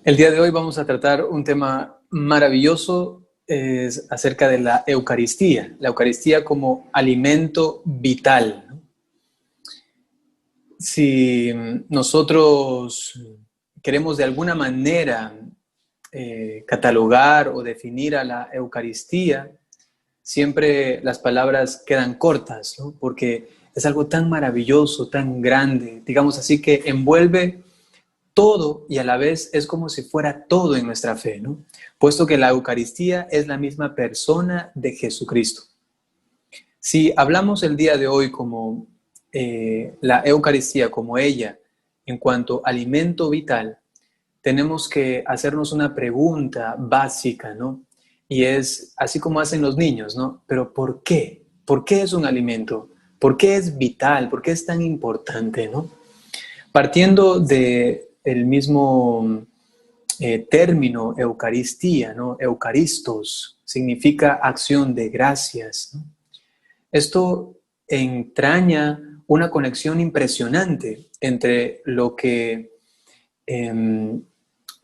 El día de hoy vamos a tratar un tema maravilloso, es acerca de la Eucaristía como alimento vital, ¿no? Si nosotros queremos de alguna manera catalogar o definir a la Eucaristía, siempre las palabras quedan cortas, ¿no? Porque es algo tan maravilloso, tan grande, digamos así, que envuelve todo y a la vez es como si fuera todo en nuestra fe, ¿no? Puesto que la Eucaristía es la misma persona de Jesucristo. Si hablamos el día de hoy como la Eucaristía, como ella, en cuanto a alimento vital, tenemos que hacernos una pregunta básica, ¿no? Y es así como hacen los niños, ¿no? Pero ¿por qué? ¿Por qué es un alimento? ¿Por qué es vital? ¿Por qué es tan importante, ¿no? Partiendo de el mismo término Eucaristía, ¿no? Eucaristos significa acción de gracias, ¿no? Esto entraña una conexión impresionante entre lo que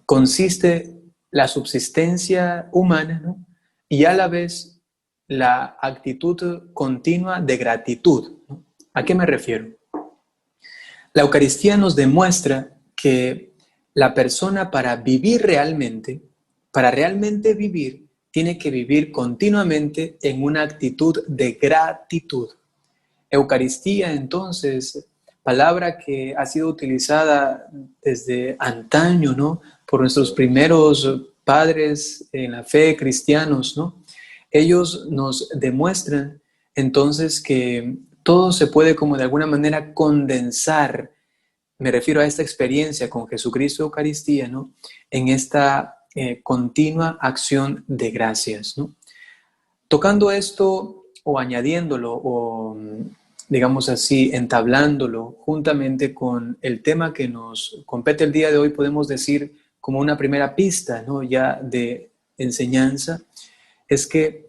consiste la subsistencia humana, ¿no? Y a la vez la actitud continua de gratitud, ¿no? ¿A qué me refiero? La Eucaristía nos demuestra que la persona para vivir realmente, para realmente vivir, tiene que vivir continuamente en una actitud de gratitud. Eucaristía, entonces, palabra que ha sido utilizada desde antaño, ¿no? Por nuestros primeros padres en la fe cristianos, ¿no? Ellos nos demuestran entonces que todo se puede como de alguna manera condensar, me refiero a esta experiencia con Jesucristo Eucaristía, ¿no? En esta continua acción de gracias, ¿no? Tocando esto o añadiéndolo o digamos así, entablándolo juntamente con el tema que nos compete el día de hoy, podemos decir como una primera pista, ¿no? Ya de enseñanza, es que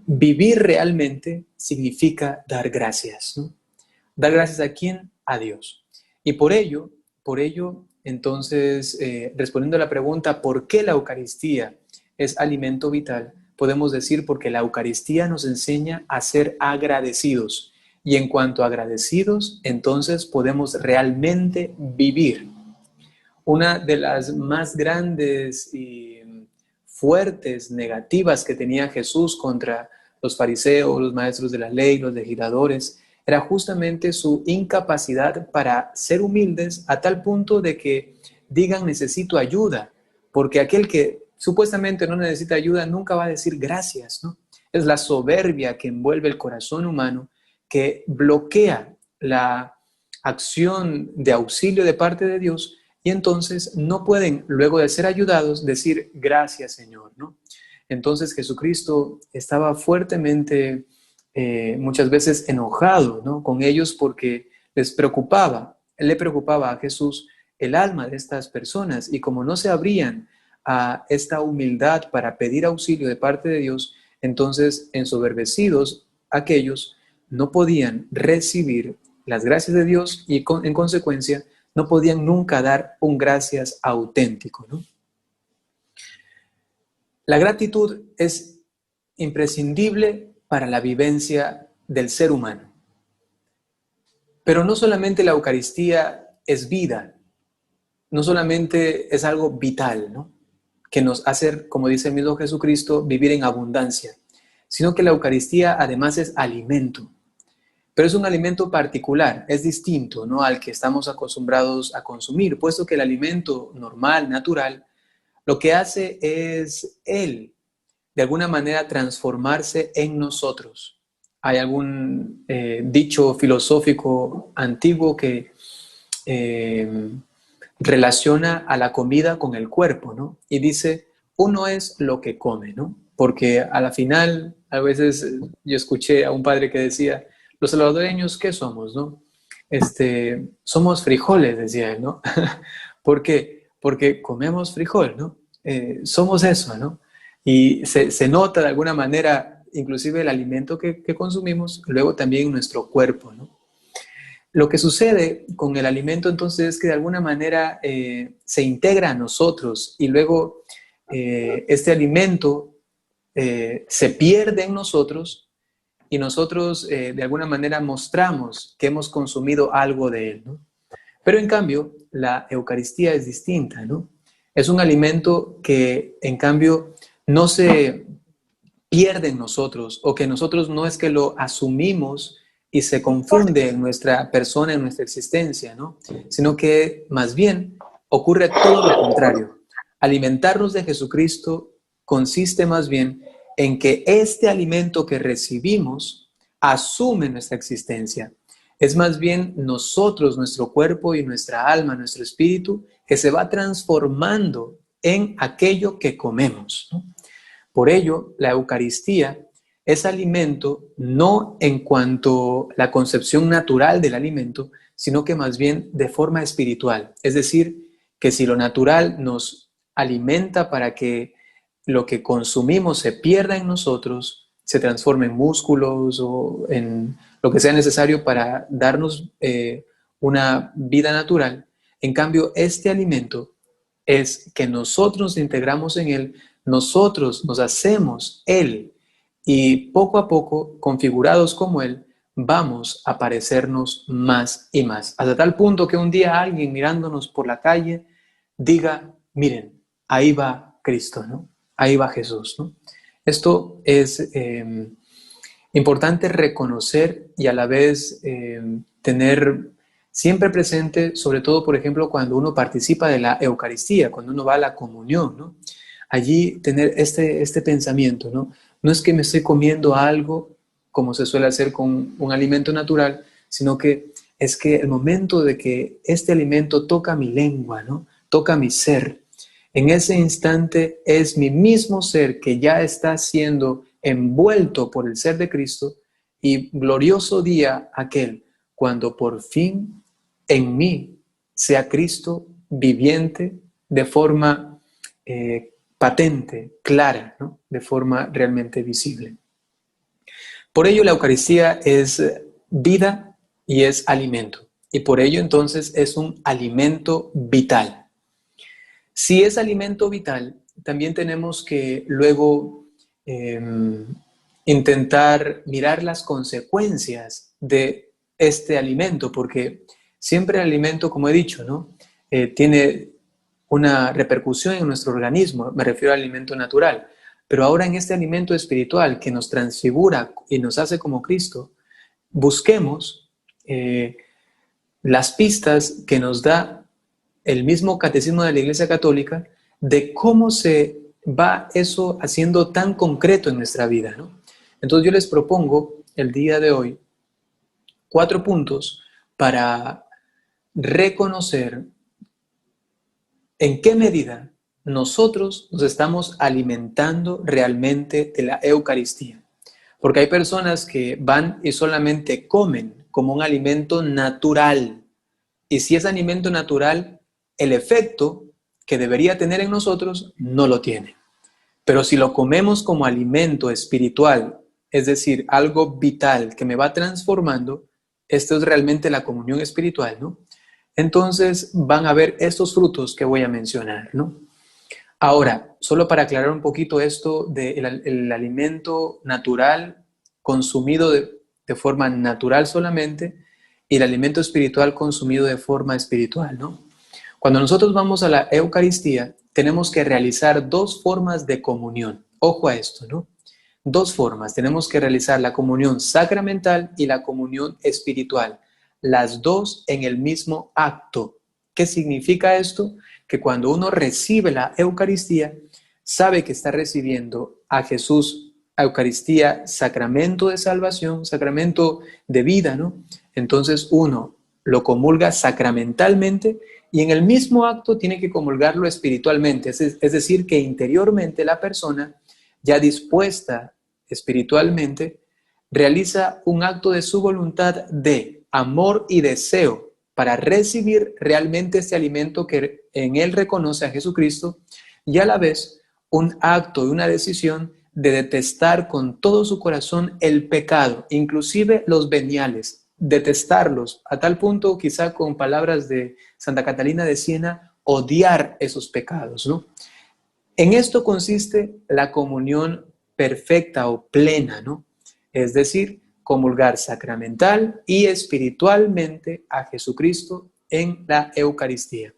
vivir realmente significa dar gracias, ¿no? ¿Dar gracias a quién? A Dios. Y por ello entonces, respondiendo a la pregunta, ¿por qué la Eucaristía es alimento vital? Podemos decir porque la Eucaristía nos enseña a ser agradecidos. Y en cuanto a agradecidos, entonces podemos realmente vivir. Una de las más grandes y fuertes negativas que tenía Jesús contra los fariseos, los maestros de la ley, los legisladores, era justamente su incapacidad para ser humildes a tal punto de que digan necesito ayuda, porque aquel que supuestamente no necesita ayuda nunca va a decir gracias, ¿no? Es la soberbia que envuelve el corazón humano que bloquea la acción de auxilio de parte de Dios y entonces no pueden, luego de ser ayudados, decir gracias Señor, ¿no? Entonces Jesucristo estaba fuertemente muchas veces enojado, ¿no? Con ellos porque les preocupaba, le preocupaba a Jesús el alma de estas personas y como no se abrían a esta humildad para pedir auxilio de parte de Dios, entonces ensoberbecidos aquellos no podían recibir las gracias de Dios y en consecuencia no podían nunca dar un gracias auténtico, ¿no? La gratitud es imprescindible para la vivencia del ser humano. Pero no solamente la Eucaristía es vida, no solamente es algo vital, ¿no? Que nos hace, como dice el mismo Jesucristo, vivir en abundancia, sino que la Eucaristía además es alimento. Pero es un alimento particular, es distinto, ¿no? Al que estamos acostumbrados a consumir, puesto que el alimento normal, natural, lo que hace es Él, de alguna manera, transformarse en nosotros. Hay algún dicho filosófico antiguo que relaciona a la comida con el cuerpo, ¿no? Y dice, uno es lo que come, ¿no? Porque a la final, a veces yo escuché a un padre que decía, los salvadoreños, ¿qué somos, no? Somos frijoles, decía él, ¿no? ¿Por qué? Porque comemos frijol, ¿no? Somos eso, ¿no? Y se nota de alguna manera, inclusive el alimento que consumimos, luego también nuestro cuerpo, ¿no? Lo que sucede con el alimento entonces es que de alguna manera se integra a nosotros y luego este alimento se pierde en nosotros y nosotros de alguna manera mostramos que hemos consumido algo de él, ¿no? Pero en cambio, la Eucaristía es distinta, ¿no? Es un alimento que en cambio no se pierde en nosotros o que nosotros no es que lo asumimos y se confunde en nuestra persona, en nuestra existencia, ¿no? Sino que más bien ocurre todo lo contrario. Alimentarnos de Jesucristo consiste más bien en que este alimento que recibimos asume nuestra existencia. Es más bien nosotros, nuestro cuerpo y nuestra alma, nuestro espíritu, que se va transformando en aquello que comemos, ¿no? Por ello, la Eucaristía es alimento no en cuanto a la concepción natural del alimento, sino que más bien de forma espiritual. Es decir, que si lo natural nos alimenta para que lo que consumimos se pierda en nosotros, se transforme en músculos o en lo que sea necesario para darnos una vida natural. En cambio, este alimento es que nosotros nos integramos en él, nosotros nos hacemos él y poco a poco, configurados como él, vamos a parecernos más y más. Hasta tal punto que un día alguien mirándonos por la calle diga, miren, ahí va Cristo, ¿no? Ahí va Jesús, ¿no? Esto es importante reconocer y a la vez tener siempre presente, sobre todo, por ejemplo, cuando uno participa de la Eucaristía, cuando uno va a la comunión, ¿no? Allí tener este pensamiento, ¿no? No es que me estoy comiendo algo como se suele hacer con un alimento natural, sino que es que el momento de que este alimento toca mi lengua, ¿no? Toca mi ser, en ese instante es mi mismo ser que ya está siendo envuelto por el ser de Cristo y glorioso día aquel cuando por fin en mí sea Cristo viviente de forma patente, clara, ¿no? De forma realmente visible. Por ello la Eucaristía es vida y es alimento. Y por ello entonces es un alimento vital. Si es alimento vital, también tenemos que luego intentar mirar las consecuencias de este alimento, porque siempre el alimento, como he dicho, ¿no? Tiene una repercusión en nuestro organismo, me refiero al alimento natural, pero ahora en este alimento espiritual que nos transfigura y nos hace como Cristo, busquemos las pistas que nos da el mismo catecismo de la Iglesia Católica de cómo se va eso haciendo tan concreto en nuestra vida, ¿no? Entonces yo les propongo el día de hoy 4 puntos para reconocer en qué medida nosotros nos estamos alimentando realmente de la Eucaristía. Porque hay personas que van y solamente comen como un alimento natural. Y si es alimento natural, el efecto que debería tener en nosotros no lo tiene. Pero si lo comemos como alimento espiritual, es decir, algo vital que me va transformando, esto es realmente la comunión espiritual, ¿no? Entonces van a ver estos frutos que voy a mencionar, ¿no? Ahora, solo para aclarar un poquito esto del alimento natural consumido de forma natural solamente y el alimento espiritual consumido de forma espiritual, ¿no? Cuando nosotros vamos a la Eucaristía, tenemos que realizar 2 formas de comunión. Ojo a esto, ¿no? 2 formas. Tenemos que realizar la comunión sacramental y la comunión espiritual. Las 2 en el mismo acto. ¿Qué significa esto? Que cuando uno recibe la Eucaristía, sabe que está recibiendo a Jesús, Eucaristía, sacramento de salvación, sacramento de vida, ¿no? Entonces uno lo comulga sacramentalmente y en el mismo acto tiene que comulgarlo espiritualmente, es decir, que interiormente la persona, ya dispuesta espiritualmente, realiza un acto de su voluntad de amor y deseo para recibir realmente este alimento que en él reconoce a Jesucristo y a la vez un acto y una decisión de detestar con todo su corazón el pecado, inclusive los veniales, detestarlos, a tal punto, quizá con palabras de Santa Catalina de Siena, odiar esos pecados, ¿no? En esto consiste la comunión perfecta o plena, ¿no? Es decir, comulgar sacramental y espiritualmente a Jesucristo en la Eucaristía.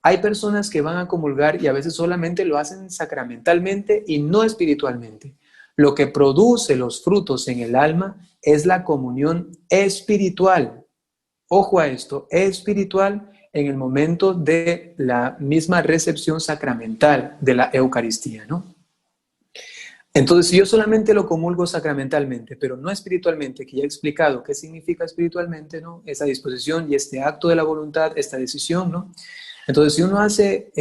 Hay personas que van a comulgar y a veces solamente lo hacen sacramentalmente y no espiritualmente. Lo que produce los frutos en el alma es la comunión espiritual. Ojo a esto, espiritual en el momento de la misma recepción sacramental de la Eucaristía, ¿no? Entonces, si yo solamente lo comulgo sacramentalmente, pero no espiritualmente, que ya he explicado qué significa espiritualmente, ¿no? Esa disposición y este acto de la voluntad, esta decisión, ¿no? Entonces, si uno hace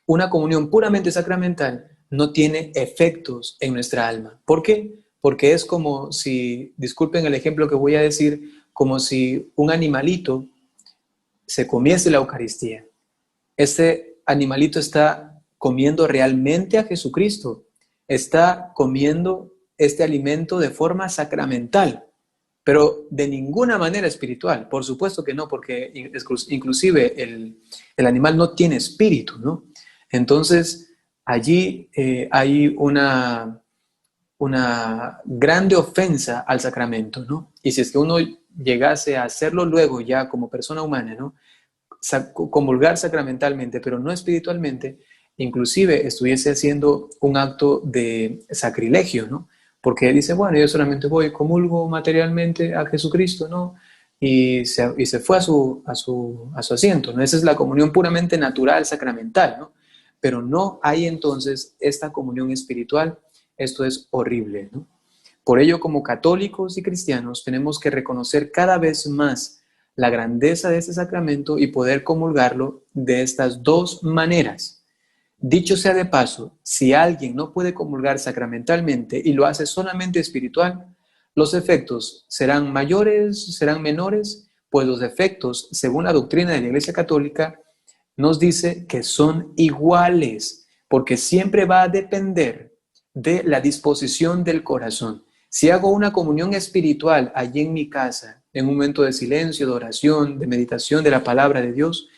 una comunión puramente sacramental, no tiene efectos en nuestra alma. ¿Por qué? Porque es como si, disculpen el ejemplo que voy a decir, como si un animalito se comiese la Eucaristía. Este animalito está comiendo realmente a Jesucristo, está comiendo este alimento de forma sacramental, pero de ninguna manera espiritual. Por supuesto que no, porque inclusive el animal no tiene espíritu, ¿no? Entonces, allí hay una grande ofensa al sacramento, ¿no? Y si es que uno llegase a hacerlo luego ya como persona humana, ¿no? Comulgar sacramentalmente, pero no espiritualmente, inclusive estuviese haciendo un acto de sacrilegio, ¿no? Porque dice, bueno, yo solamente voy, comulgo materialmente a Jesucristo, ¿no? Y se fue a su asiento, ¿no? Esa es la comunión puramente natural, sacramental, ¿no? Pero no hay entonces esta comunión espiritual. Esto es horrible, ¿no? Por ello, como católicos y cristianos, tenemos que reconocer cada vez más la grandeza de este sacramento y poder comulgarlo de estas dos maneras. Dicho sea de paso, si alguien no puede comulgar sacramentalmente y lo hace solamente espiritual, los efectos serán mayores, serán menores, pues los efectos, según la doctrina de la Iglesia Católica, nos dice que son iguales, porque siempre va a depender de la disposición del corazón. Si hago una comunión espiritual allí en mi casa, en un momento de silencio, de oración, de meditación de la palabra de Dios,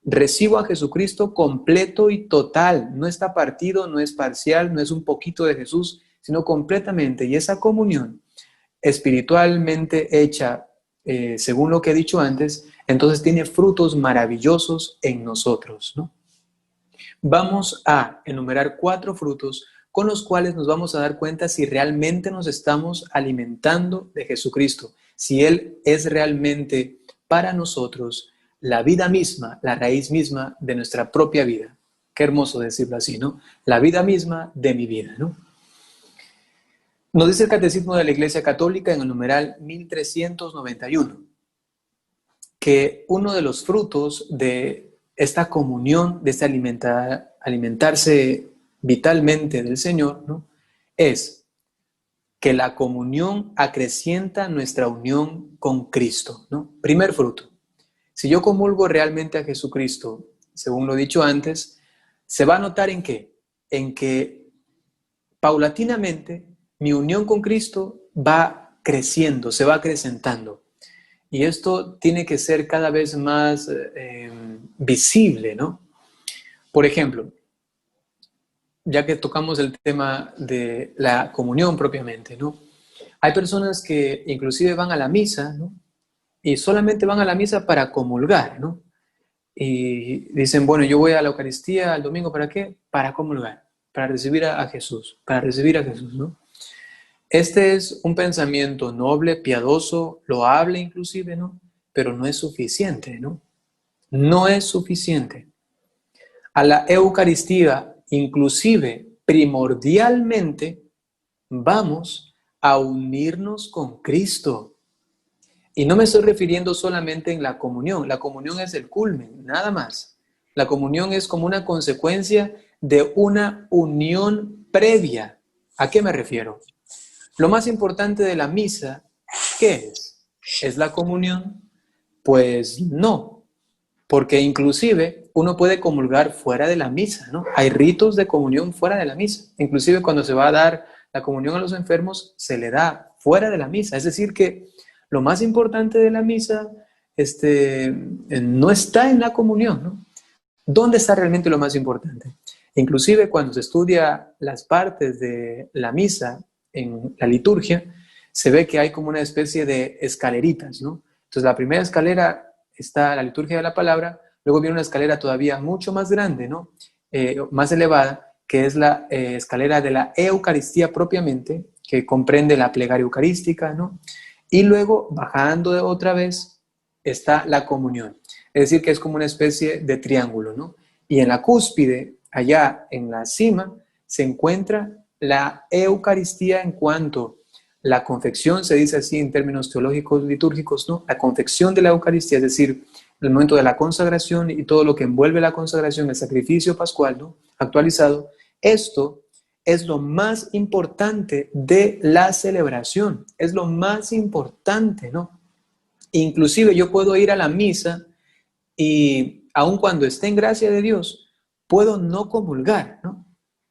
recibo a Jesucristo completo y total. No está partido, no es parcial, no es un poquito de Jesús, sino completamente. Y esa comunión espiritualmente hecha, según lo que he dicho antes, entonces tiene frutos maravillosos en nosotros, ¿no? Vamos a enumerar 4 frutos con los cuales nos vamos a dar cuenta si realmente nos estamos alimentando de Jesucristo, si Él es realmente para nosotros la vida misma, la raíz misma de nuestra propia vida. Qué hermoso decirlo así, ¿no? La vida misma de mi vida, ¿no? Nos dice el Catecismo de la Iglesia Católica en el numeral 1391 que uno de los frutos de esta comunión, de este alimentarse vitalmente del Señor, ¿no? Es que la comunión acrecienta nuestra unión con Cristo, ¿no? Primer fruto. Si yo comulgo realmente a Jesucristo, según lo he dicho antes, se va a notar en qué? En que paulatinamente mi unión con Cristo va creciendo, se va acrecentando. Y esto tiene que ser cada vez más visible, ¿no? Por ejemplo, ya que tocamos el tema de la comunión propiamente, ¿no? Hay personas que inclusive van a la misa, ¿no? Y solamente van a la misa para comulgar, ¿no? Y dicen, bueno, yo voy a la Eucaristía el domingo, ¿para qué? Para comulgar, para recibir a Jesús, para recibir a Jesús, ¿no? Este es un pensamiento noble, piadoso, loable inclusive, ¿no? Pero no es suficiente, ¿no? No es suficiente. A la Eucaristía, inclusive, primordialmente, vamos a unirnos con Cristo. Y no me estoy refiriendo solamente en la comunión. La comunión es el culmen, nada más. La comunión es como una consecuencia de una unión previa. ¿A qué me refiero? Lo más importante de la misa, ¿qué es? ¿Es la comunión? Pues no, porque inclusive uno puede comulgar fuera de la misa, ¿no? Hay ritos de comunión fuera de la misa. Inclusive cuando se va a dar la comunión a los enfermos, se le da fuera de la misa. Es decir que Lo más importante de la misa no está en la comunión, ¿no? ¿Dónde está realmente lo más importante? Inclusive cuando se estudia las partes de la misa en la liturgia, se ve que hay como una especie de escaleritas, ¿no? Entonces la primera escalera está la liturgia de la palabra, luego viene una escalera todavía mucho más grande, ¿no? Más elevada, que es la escalera de la Eucaristía propiamente, que comprende la plegaria eucarística, ¿no? Y luego, bajando otra vez, está la comunión. Es decir, que es como una especie de triángulo, ¿no? Y en la cúspide, allá en la cima, se encuentra la Eucaristía en cuanto la confección, se dice así en términos teológicos litúrgicos, ¿no? La confección de la Eucaristía, es decir, el momento de la consagración y todo lo que envuelve la consagración, el sacrificio pascual, ¿no? Actualizado. Esto es lo más importante de la celebración, es lo más importante, ¿no? Inclusive yo puedo ir a la misa y aun cuando esté en gracia de Dios, puedo no comulgar, ¿no?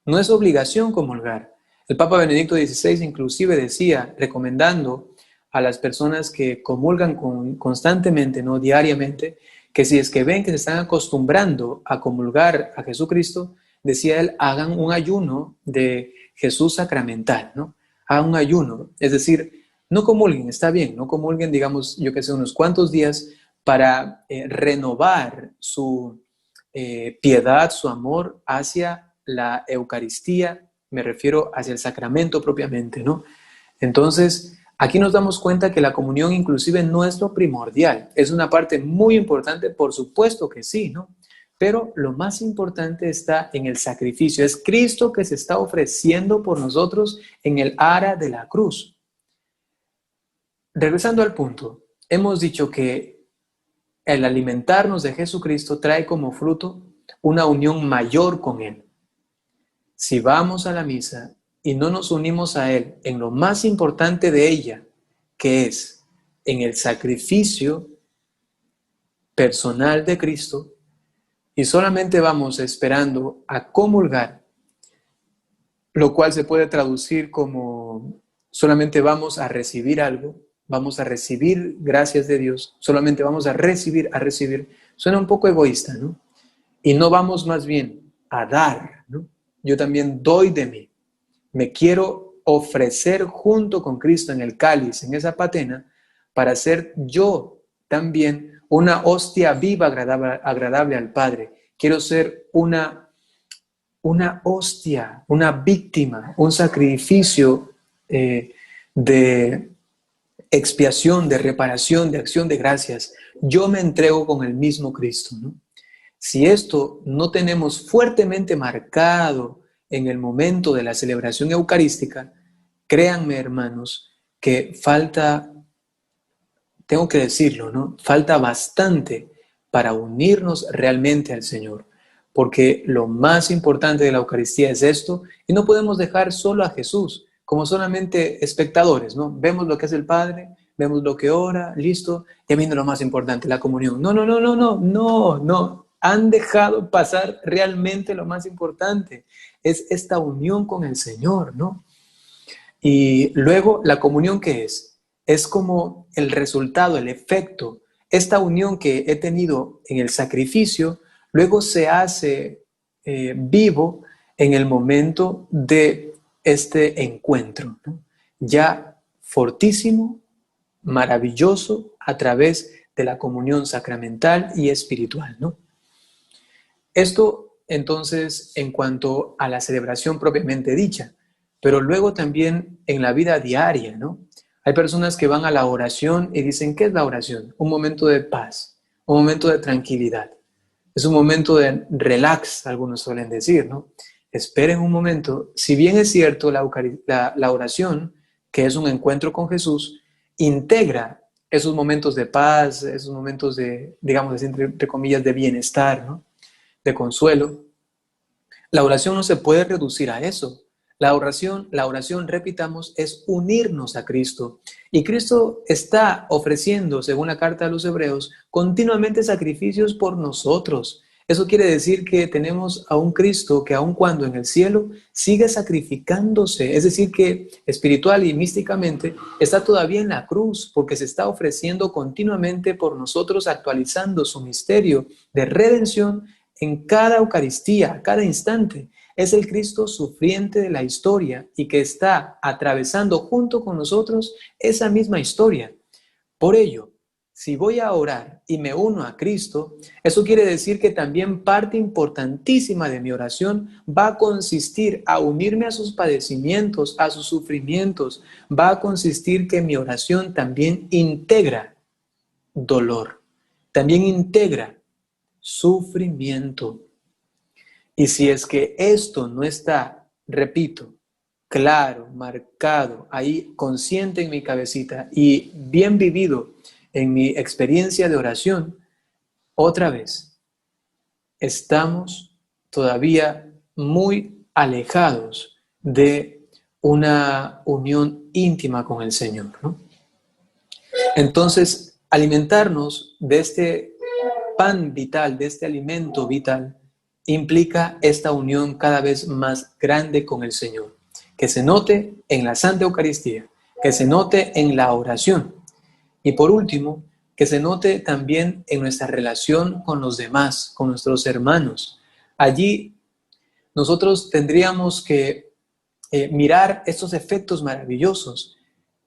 No es obligación comulgar. El Papa Benedicto XVI inclusive decía, recomendando a las personas que comulgan constantemente, ¿no? Diariamente, que si es que ven que se están acostumbrando a comulgar a Jesucristo, decía él, hagan un ayuno de Jesús sacramental, ¿no? Hagan un ayuno, es decir, no comulguen, está bien, no comulguen, digamos, yo que sé, unos cuantos días para renovar su piedad, su amor hacia la Eucaristía, me refiero hacia el sacramento propiamente, ¿no? Entonces, aquí nos damos cuenta que la comunión inclusive no es lo primordial, es una parte muy importante, por supuesto que sí, ¿no? Pero lo más importante está en el sacrificio, es Cristo que se está ofreciendo por nosotros en el ara de la cruz. Regresando al punto, hemos dicho que el alimentarnos de Jesucristo trae como fruto una unión mayor con Él. Si vamos a la misa y no nos unimos a Él en lo más importante de ella, que es en el sacrificio personal de Cristo, y solamente vamos esperando a comulgar, lo cual se puede traducir como solamente vamos a recibir algo, vamos a recibir gracias de Dios, solamente vamos a recibir, suena un poco egoísta, ¿no? Y no vamos más bien a dar, ¿no? Yo también doy de mí, me quiero ofrecer junto con Cristo en el cáliz, en esa patena, para ser yo también una hostia viva, agradable al Padre. Quiero ser una hostia, una víctima, un sacrificio de expiación, de reparación, de acción de gracias. Yo me entrego con el mismo Cristo, ¿no? Si esto no tenemos fuertemente marcado en el momento de la celebración eucarística, créanme, hermanos, que falta, tengo que decirlo, ¿no? Falta bastante para unirnos realmente al Señor, porque lo más importante de la Eucaristía es esto, y no podemos dejar solo a Jesús como solamente espectadores, ¿no? Vemos lo que hace el Padre, vemos lo que ora, listo, y viene lo más importante, la comunión. No, no, no, no, no, no, no. Han dejado pasar realmente lo más importante, es esta unión con el Señor, ¿no? Y luego, ¿la comunión qué es? Es como el resultado, el efecto. Esta unión que he tenido en el sacrificio, luego se hace vivo en el momento de este encuentro, ¿no? Ya fortísimo, maravilloso, a través de la comunión sacramental y espiritual, ¿no? Esto, entonces, en cuanto a la celebración propiamente dicha, pero luego también en la vida diaria, ¿no? Hay personas que van a la oración y dicen, ¿qué es la oración? Un momento de paz, un momento de tranquilidad. Es un momento de relax, algunos suelen decir, ¿no? Esperen un momento. Si bien es cierto, la oración, que es un encuentro con Jesús, integra esos momentos de paz, esos momentos de, digamos, entre comillas, de bienestar, ¿no? De consuelo. La oración no se puede reducir a eso. La oración, repitamos, es unirnos a Cristo. Y Cristo está ofreciendo, según la carta a los Hebreos, continuamente sacrificios por nosotros. Eso quiere decir que tenemos a un Cristo que aun cuando en el cielo sigue sacrificándose, es decir, que espiritual y místicamente está todavía en la cruz porque se está ofreciendo continuamente por nosotros, actualizando su misterio de redención en cada Eucaristía, cada instante. Es el Cristo sufriente de la historia y que está atravesando junto con nosotros esa misma historia. Por ello, si voy a orar y me uno a Cristo, eso quiere decir que también parte importantísima de mi oración va a consistir a unirme a sus padecimientos, a sus sufrimientos. Va a consistir que mi oración también integra dolor, también integra sufrimiento. Y si es que esto no está, repito, claro, marcado, ahí consciente en mi cabecita y bien vivido en mi experiencia de oración, otra vez, estamos todavía muy alejados de una unión íntima con el Señor, ¿no? Entonces, alimentarnos de este pan vital, de este alimento vital, implica esta unión cada vez más grande con el Señor, que se note en la Santa Eucaristía, que se note en la oración y por último, que se note también en nuestra relación con los demás, con nuestros hermanos. Allí nosotros tendríamos que mirar estos efectos maravillosos.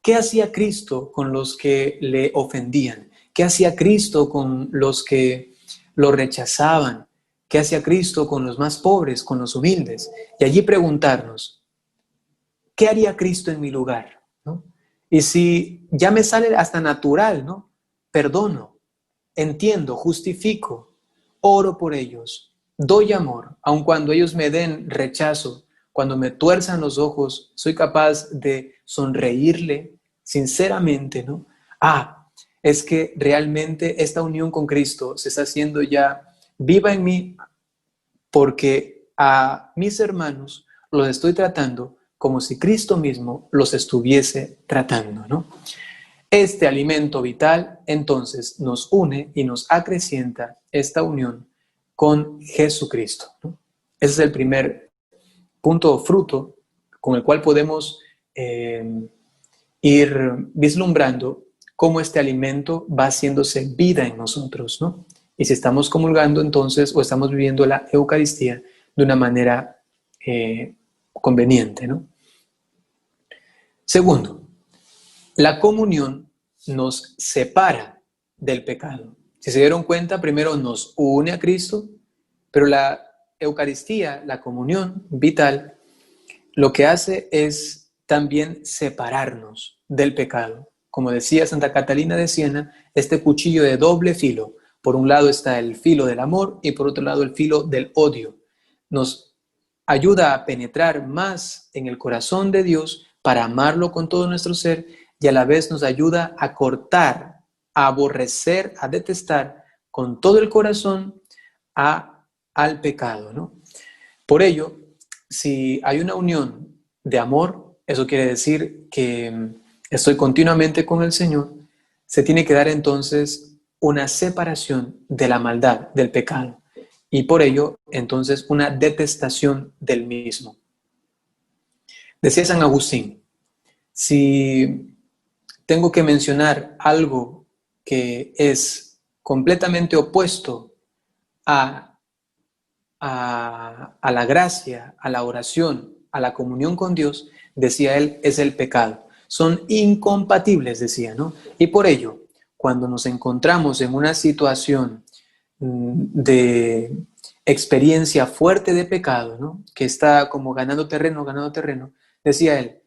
¿Qué hacía Cristo con los que le ofendían? ¿Qué hacía Cristo con los que lo rechazaban? ¿Qué hacía Cristo con los más pobres, con los humildes? Y allí preguntarnos, ¿qué haría Cristo en mi lugar? ¿No? Y si ya me sale hasta natural, ¿no? Perdono, entiendo, justifico, oro por ellos, doy amor, aun cuando ellos me den rechazo, cuando me tuerzan los ojos, soy capaz de sonreírle sinceramente, ¿no? Es que realmente esta unión con Cristo se está haciendo ya viva en mí porque a mis hermanos los estoy tratando como si Cristo mismo los estuviese tratando, ¿no? Este alimento vital entonces nos une y nos acrecienta esta unión con Jesucristo, ¿no? Ese es el primer punto o fruto con el cual podemos ir vislumbrando cómo este alimento va haciéndose vida en nosotros, ¿no? Y si estamos comulgando entonces o estamos viviendo la Eucaristía de una manera conveniente, ¿no? Segundo, la comunión nos separa del pecado. Si se dieron cuenta, primero nos une a Cristo, pero la Eucaristía, la comunión vital, lo que hace es también separarnos del pecado. Como decía Santa Catalina de Siena, este cuchillo de doble filo. Por un lado está el filo del amor y por otro lado el filo del odio. Nos ayuda a penetrar más en el corazón de Dios para amarlo con todo nuestro ser y a la vez nos ayuda a cortar, a aborrecer, a detestar con todo el corazón al pecado, ¿no? Por ello, si hay una unión de amor, eso quiere decir que estoy continuamente con el Señor, se tiene que dar entonces una separación de la maldad, del pecado, y por ello entonces una detestación del mismo. Decía San Agustín, si tengo que mencionar algo que es completamente opuesto a la gracia, a la oración, a la comunión con Dios, decía él, es el pecado. Son incompatibles, decía, ¿no? Y por ello, cuando nos encontramos en una situación de experiencia fuerte de pecado, ¿no? Que está como ganando terreno, decía él,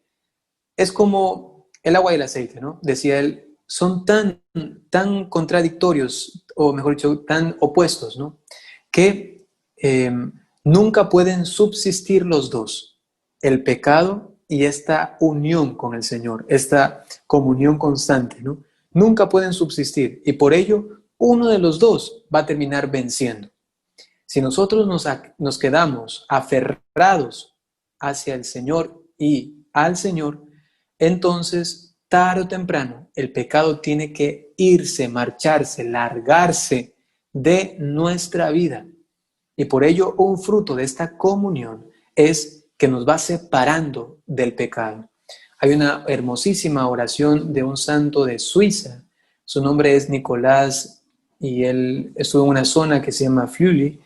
es como el agua y el aceite, ¿no? Decía él, son tan contradictorios, o mejor dicho, tan opuestos, ¿no? Que nunca pueden subsistir los dos, el pecado y esta unión con el Señor, esta comunión constante, ¿no? Nunca pueden subsistir y por ello uno de los dos va a terminar venciendo. Si nosotros nos quedamos aferrados hacia el Señor y al Señor, entonces tarde o temprano el pecado tiene que irse, marcharse, largarse de nuestra vida. Y por ello un fruto de esta comunión es que nos va separando del pecado. Hay una hermosísima oración de un santo de Suiza. Su nombre es Nicolás y él estuvo en una zona que se llama Friuli,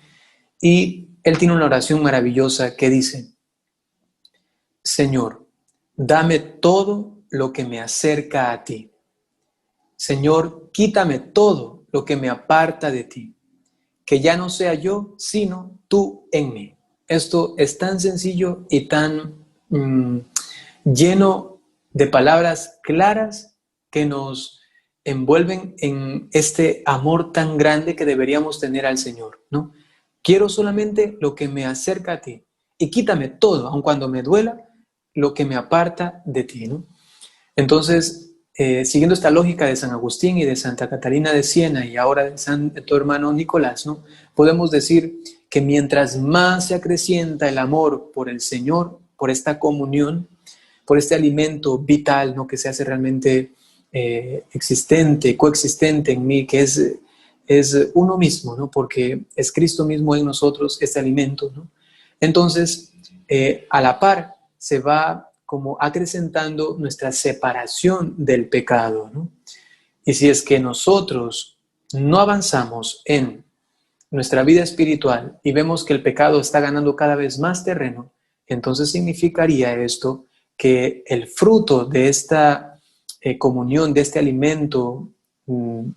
y él tiene una oración maravillosa que dice: Señor, dame todo lo que me acerca a ti. Señor, quítame todo lo que me aparta de ti. Que ya no sea yo, sino tú en mí. Esto es tan sencillo y tan lleno de palabras claras que nos envuelven en este amor tan grande que deberíamos tener al Señor, ¿no? Quiero solamente lo que me acerca a ti y quítame todo, aun cuando me duela, lo que me aparta de ti, ¿no? Entonces, siguiendo esta lógica de San Agustín y de Santa Catalina de Siena y ahora de tu hermano Nicolás, ¿no? Podemos decir que mientras más se acrecienta el amor por el Señor, por esta comunión, por este alimento vital, ¿no? Que se hace realmente existente, coexistente en mí, que es uno mismo, ¿no? Porque es Cristo mismo en nosotros este alimento, ¿no? Entonces, a la par se va como acrecentando nuestra separación del pecado, ¿no? Y si es que nosotros no avanzamos en nuestra vida espiritual y vemos que el pecado está ganando cada vez más terreno, entonces significaría esto que el fruto de esta comunión, de este alimento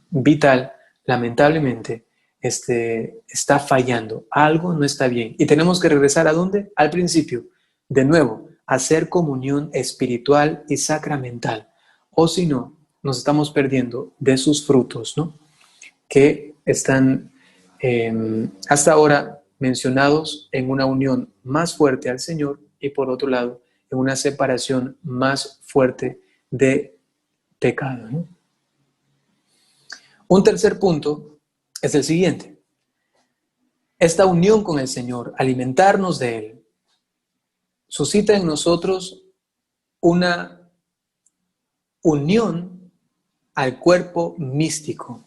vital, lamentablemente, está fallando. Algo no está bien. Y tenemos que regresar ¿a dónde? Al principio. De nuevo, hacer comunión espiritual y sacramental. O si no, nos estamos perdiendo de sus frutos, ¿no? Que están hasta ahora mencionados en una unión más fuerte al Señor y por otro lado, en una separación más fuerte de pecado, ¿no? Un tercer punto es el siguiente. Esta unión con el Señor, alimentarnos de Él, suscita en nosotros una unión al cuerpo místico.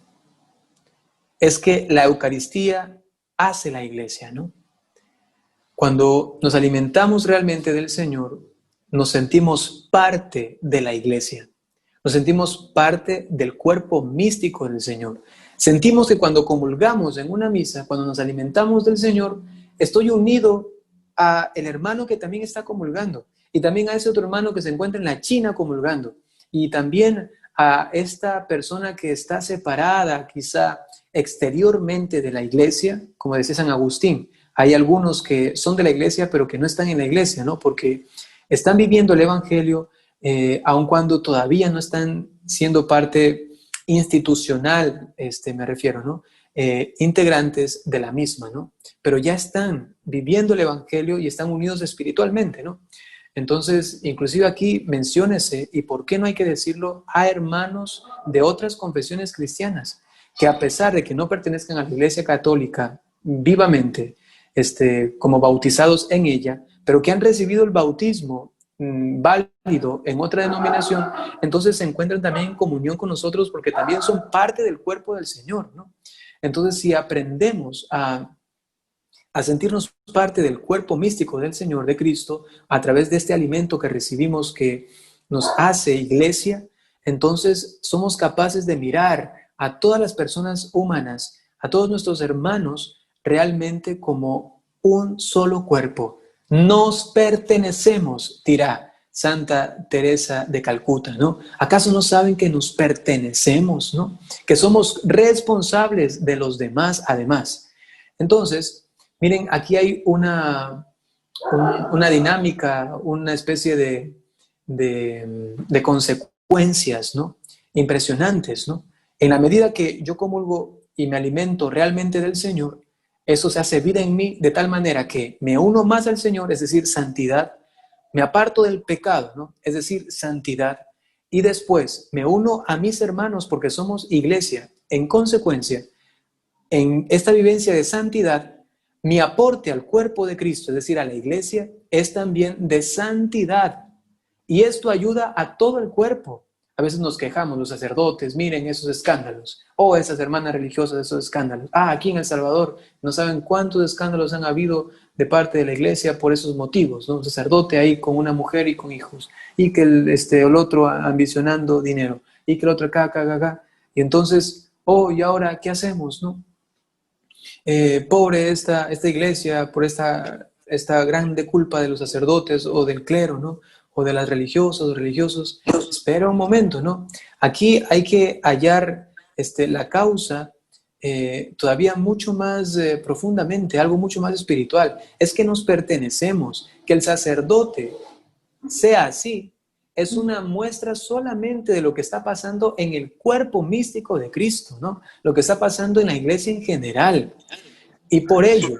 Es que la Eucaristía hace la iglesia, ¿no? Cuando nos alimentamos realmente del Señor, nos sentimos parte de la iglesia. Nos sentimos parte del cuerpo místico del Señor. Sentimos que cuando comulgamos en una misa, cuando nos alimentamos del Señor, estoy unido a el hermano que también está comulgando y también a ese otro hermano que se encuentra en la China comulgando y también a esta persona que está separada quizá exteriormente de la iglesia, como decía San Agustín. Hay algunos que son de la iglesia pero que no están en la iglesia, ¿no? Porque están viviendo el evangelio aun cuando todavía no están siendo parte institucional, me refiero, ¿no? Integrantes de la misma, ¿no? Pero ya están viviendo el evangelio y están unidos espiritualmente, ¿no? Entonces, inclusive aquí menciónese, y por qué no hay que decirlo, a hermanos de otras confesiones cristianas, que a pesar de que no pertenezcan a la Iglesia Católica vivamente, como bautizados en ella, pero que han recibido el bautismo válido en otra denominación, entonces se encuentran también en comunión con nosotros porque también son parte del cuerpo del Señor, ¿no? Entonces, si aprendemos a sentirnos parte del cuerpo místico del Señor, de Cristo, a través de este alimento que recibimos que nos hace iglesia, entonces somos capaces de mirar a todas las personas humanas, a todos nuestros hermanos, realmente como un solo cuerpo. Nos pertenecemos, dirá Santa Teresa de Calcuta, ¿no? ¿Acaso no saben que nos pertenecemos, ¿no? Que somos responsables de los demás, además. Entonces, miren, aquí hay una dinámica, una especie de consecuencias, ¿no? Impresionantes, ¿no? En la medida que yo comulgo y me alimento realmente del Señor, eso se hace vida en mí de tal manera que me uno más al Señor, es decir, santidad, me aparto del pecado, ¿no? Es decir, santidad, y después me uno a mis hermanos porque somos iglesia. En consecuencia, en esta vivencia de santidad, mi aporte al cuerpo de Cristo, es decir, a la iglesia, es también de santidad. Y esto ayuda a todo el cuerpo, A veces nos quejamos, los sacerdotes, miren esos escándalos. Oh, esas hermanas religiosas, esos escándalos. Ah, aquí en El Salvador no saben cuántos escándalos han habido de parte de la iglesia por esos motivos, ¿no? Un sacerdote ahí con una mujer y con hijos. Y que el otro ambicionando dinero. Y que el otro acá, acá, acá, acá. Y entonces, oh, ¿y ahora qué hacemos, no? Pobre esta iglesia por esta grande culpa de los sacerdotes o del clero, ¿no? O de las religiosas o religiosos. Espera un momento, ¿no? Aquí hay que hallar la causa todavía mucho más profundamente, algo mucho más espiritual. Es que nos pertenecemos, que el sacerdote sea así, es una muestra solamente de lo que está pasando en el cuerpo místico de Cristo, ¿no? Lo que está pasando en la iglesia en general. Y por ello,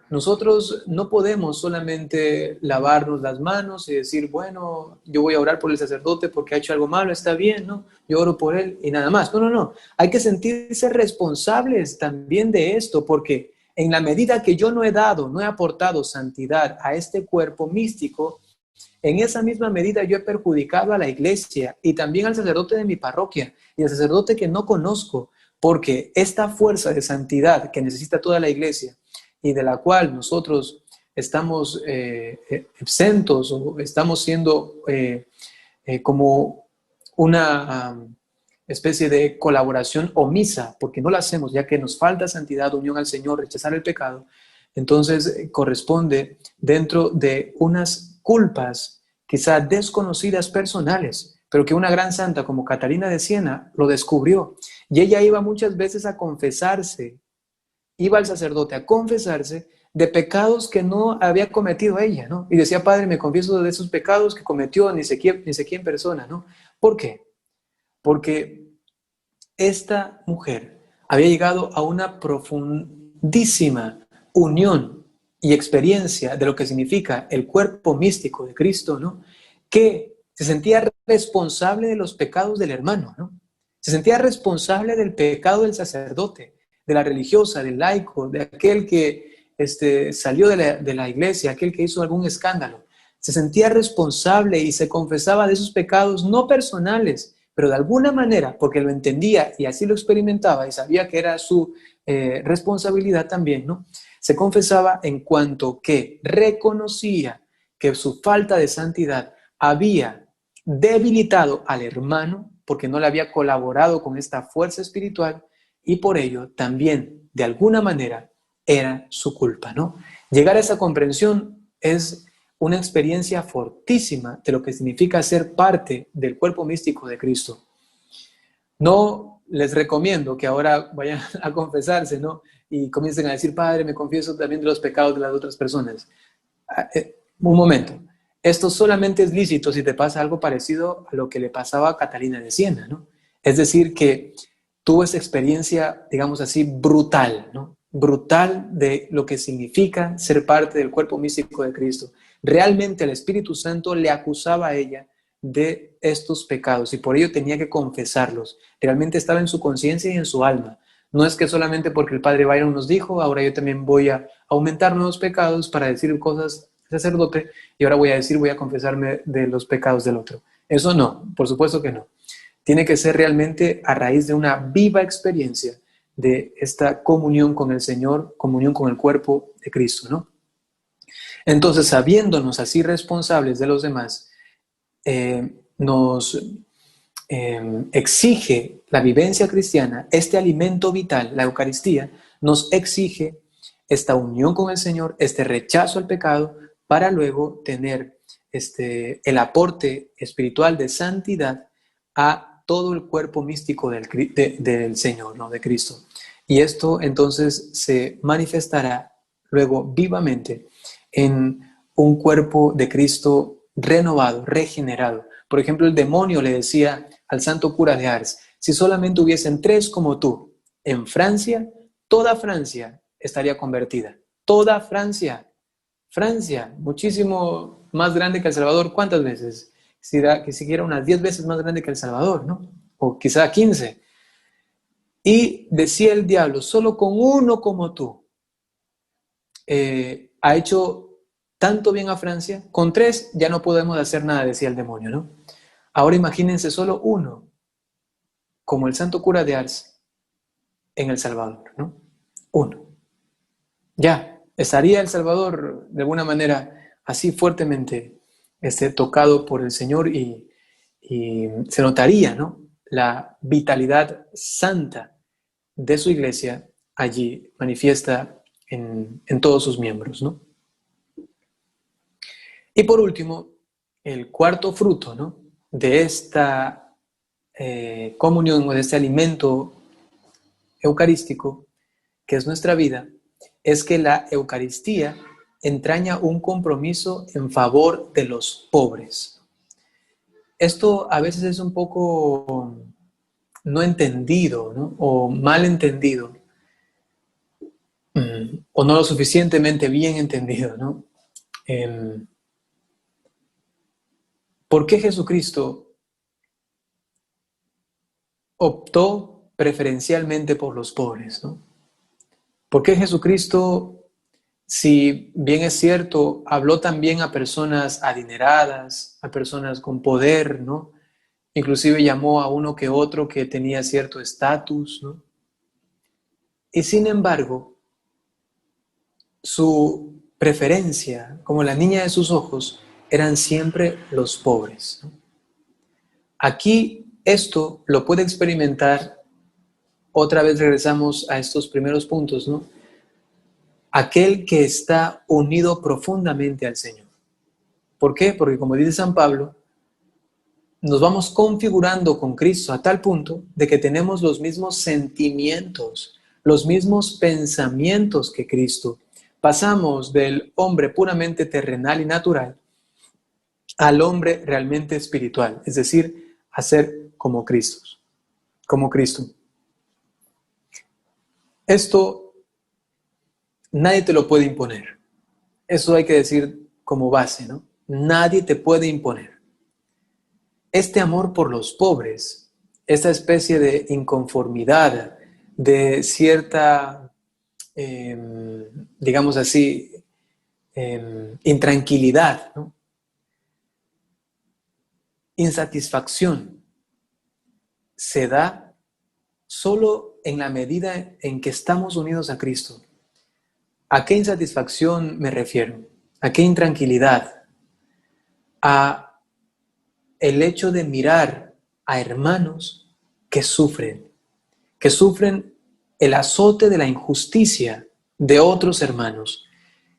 nosotros no podemos solamente lavarnos las manos y decir, bueno, yo voy a orar por el sacerdote porque ha hecho algo malo, está bien, ¿no? Yo oro por él y nada más. No, no, no. Hay que sentirse responsables también de esto porque en la medida que yo no he dado, no he aportado santidad a este cuerpo místico, en esa misma medida yo he perjudicado a la iglesia y también al sacerdote de mi parroquia y al sacerdote que no conozco, porque esta fuerza de santidad que necesita toda la iglesia y de la cual nosotros estamos exentos o estamos siendo como una especie de colaboración omisa, porque no la hacemos, ya que nos falta santidad, unión al Señor, rechazar el pecado, entonces corresponde dentro de unas culpas quizá desconocidas personales, pero que una gran santa como Catalina de Siena lo descubrió. Y ella iba muchas veces a confesarse, iba al sacerdote a confesarse de pecados que no había cometido ella, ¿no? Y decía, Padre, me confieso de esos pecados que cometió ni sé quién persona, ¿no? ¿Por qué? Porque esta mujer había llegado a una profundísima unión y experiencia de lo que significa el cuerpo místico de Cristo, ¿no? Que se sentía responsable de los pecados del hermano, ¿no? Se sentía responsable del pecado del sacerdote, de la religiosa, del laico, de aquel que salió de la iglesia, aquel que hizo algún escándalo. Se sentía responsable y se confesaba de esos pecados no personales, pero de alguna manera, porque lo entendía y así lo experimentaba y sabía que era su responsabilidad también, ¿no? Se confesaba en cuanto que reconocía que su falta de santidad había debilitado al hermano porque no le había colaborado con esta fuerza espiritual y por ello también, de alguna manera, era su culpa, ¿no? Llegar a esa comprensión es una experiencia fortísima de lo que significa ser parte del cuerpo místico de Cristo. No les recomiendo que ahora vayan a confesarse, ¿no? Y comiencen a decir, Padre, me confieso también de los pecados de las otras personas. Un momento. Esto solamente es lícito si te pasa algo parecido a lo que le pasaba a Catalina de Siena, ¿no? Es decir, que tuvo esa experiencia, digamos así, brutal, ¿no? Brutal de lo que significa ser parte del cuerpo místico de Cristo. Realmente el Espíritu Santo le acusaba a ella de estos pecados y por ello tenía que confesarlos. Realmente estaba en su conciencia y en su alma. No es que solamente porque el Padre Byron nos dijo, ahora yo también voy a aumentar nuevos pecados para decir cosas al sacerdote y ahora voy a confesarme de los pecados del otro. Eso no, por supuesto que no. Tiene que ser realmente a raíz de una viva experiencia de esta comunión con el Señor, comunión con el cuerpo de Cristo, ¿no? Entonces, sabiéndonos así responsables de los demás, nos exige la vivencia cristiana, este alimento vital, la Eucaristía, nos exige esta unión con el Señor, este rechazo al pecado, para luego tener el aporte espiritual de santidad a todo el cuerpo místico del Señor, ¿no? De Cristo. Y esto entonces se manifestará luego vivamente en un cuerpo de Cristo renovado, regenerado. Por ejemplo, el demonio le decía al santo cura de Ars, si solamente hubiesen 3 como tú en Francia, toda Francia estaría convertida. Toda Francia. Francia, muchísimo más grande que El Salvador. ¿Cuántas veces? Que siquiera unas 10 veces más grande que El Salvador, ¿no? O quizá 15. Y decía el diablo, solo con uno como tú ha hecho tanto bien a Francia. Con 3 ya no podemos hacer nada, decía el demonio, ¿no? Ahora imagínense solo uno, como el santo cura de Ars en El Salvador, ¿no? Uno. Ya, estaría El Salvador de alguna manera así fuertemente tocado por el Señor y se notaría, ¿no? La vitalidad santa de su iglesia allí manifiesta en todos sus miembros, ¿no? Y por último, el cuarto fruto, ¿no? De esta comunión o de este alimento eucarístico, que es nuestra vida, es que la Eucaristía entraña un compromiso en favor de los pobres. Esto a veces es un poco no entendido, ¿no? O mal entendido, o no lo suficientemente bien entendido, ¿no? ¿Por qué Jesucristo optó preferencialmente por los pobres, ¿no? ¿Por qué Jesucristo, si bien es cierto, habló también a personas adineradas, a personas con poder, ¿no? Inclusive llamó a uno que otro que tenía cierto estatus, ¿no? Y sin embargo, su preferencia, como la niña de sus ojos, eran siempre los pobres, ¿no? Aquí esto lo puede experimentar, otra vez regresamos a estos primeros puntos, ¿no? Aquel que está unido profundamente al Señor. ¿Por qué? Porque como dice San Pablo, nos vamos configurando con Cristo a tal punto de que tenemos los mismos sentimientos, los mismos pensamientos que Cristo. Pasamos del hombre puramente terrenal y natural al hombre realmente espiritual, es decir, a ser como Cristo, como Cristo. Esto nadie te lo puede imponer. Eso hay que decir como base, ¿no? Nadie te puede imponer. Este amor por los pobres, esta especie de inconformidad, de cierta, digamos así, intranquilidad, ¿no? Insatisfacción, se da solo en la medida en que estamos unidos a Cristo. ¿A qué insatisfacción me refiero? ¿A qué intranquilidad? A el hecho de mirar a hermanos que sufren el azote de la injusticia de otros hermanos,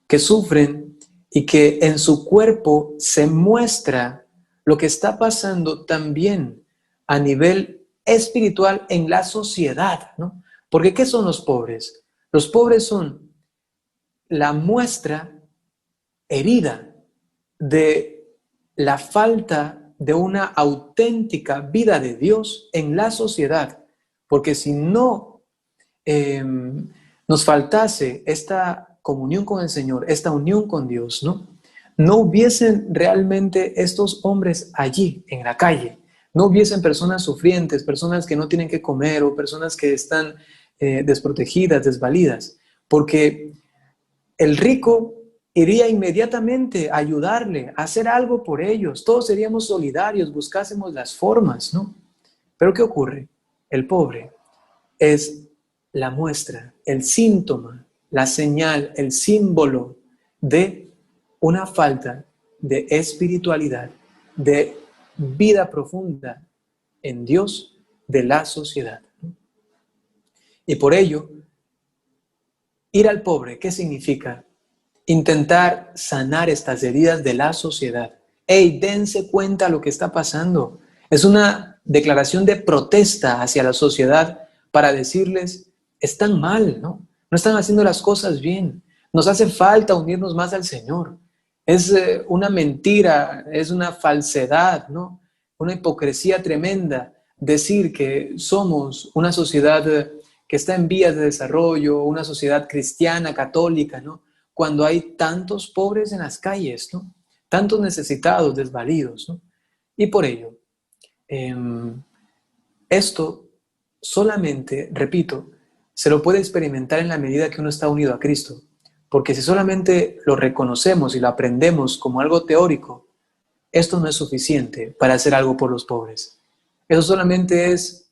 que sufren y que en su cuerpo se muestra lo que está pasando también a nivel espiritual en la sociedad, ¿no? Porque ¿qué son los pobres? Los pobres son la muestra herida de la falta de una auténtica vida de Dios en la sociedad. Porque si no nos faltase esta comunión con el Señor, esta unión con Dios, ¿no? No hubiesen realmente estos hombres allí, en la calle. No hubiesen personas sufrientes, personas que no tienen que comer o personas que están desprotegidas, desvalidas. Porque el rico iría inmediatamente a ayudarle, a hacer algo por ellos. Todos seríamos solidarios, buscásemos las formas, ¿no? Pero ¿qué ocurre? El pobre es la muestra, el síntoma, la señal, el símbolo de una falta de espiritualidad, de vida profunda en Dios de la sociedad. Y por ello, ir al pobre, ¿qué significa? Intentar sanar estas heridas de la sociedad. ¡Ey, dense cuenta de lo que está pasando! Es una declaración de protesta hacia la sociedad para decirles, están mal, ¿no? No están haciendo las cosas bien. Nos hace falta unirnos más al Señor. Es una mentira, es una falsedad, ¿no? Una hipocresía tremenda decir que somos una sociedad que está en vías de desarrollo, una sociedad cristiana, católica, ¿no? Cuando hay tantos pobres en las calles, ¿no? Tantos necesitados, desvalidos, ¿no? Y por ello, esto solamente, repito, se lo puede experimentar en la medida que uno está unido a Cristo. Porque si solamente lo reconocemos y lo aprendemos como algo teórico, esto no es suficiente para hacer algo por los pobres. Eso solamente es,